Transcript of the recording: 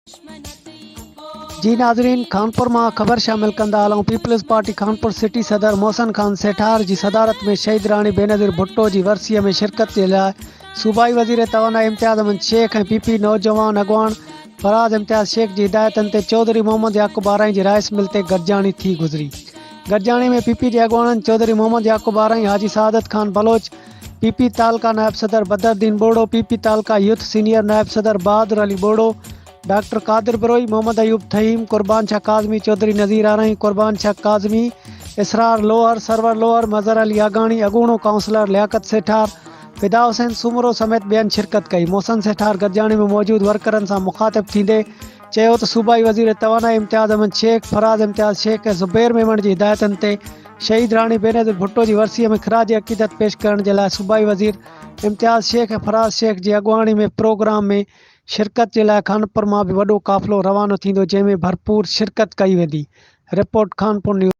जी नाज़रीन, खानपुर में खबर शामिल कंदा हलूं। पीपल्स पार्टी खानपुर सिटी सदर मोहसन खान सेठार की सदारत में शहीद राणी बेनज़ीर भुट्टो की वरसीअ में शिरकत के लिए सूबाई वज़ीर तवाना इम्तियाज़ अहमद शेख और पीपी नौजवान अगवान फराज इम्तियाज़ शेख की हिदायतन ते चौधरी मोहम्मद याकूब आराई की राइस मिल ते गॾिजाणी थी गुज़री। गॾिजाणी में पीपी के अगवान चौधरी मोहम्मद याकूब आराई, हाजी सादत खान बलोच, पीपी तालका नायब सदर बदरुद्दीन बोड़ो, पीपी तालका यूथ सीनियर नायब सदर बहादुर अली बोड़ो, डॉक्टर कादिर बरोई, मोहम्मद अयूब थहीम, कुर्बान शाह काजमी, चौधरी नज़ीर आराई, कुर्बान शाह काजमी, इसरार लोहर, सरवर लोहर, मजहर अली आगानी, अगूणो काउंसलर लियाकत सेठार, फिदा हुसैन सुमरो समेत बेन शिरकत कई। मोहसन सेठार गॾिजाणी में मौजूद वर्करन से मुखातिब थींदे चयो त सूबाई वज़ीर तवाना इम्तियाज़ अहमद शेख, फराज इम्तियाज़ शेख ऐं ज़ुबैर मेमण की हिदायतन ते शहीद राणी बेनज़ीर भुट्टो की वरसीअ में खराज अक़ीदत पेश करण के लिए सूबाई वज़ीर इम्तियाज़ शेख और फराज शेख की अगवानी में प्रोग्राम में शिरकत के लिए खानपुर में भी वॾो काफ़िलो रवानो थींदो, जंहिंमें भरपूर शिरकत कई वेंदी। Report Khanpur news.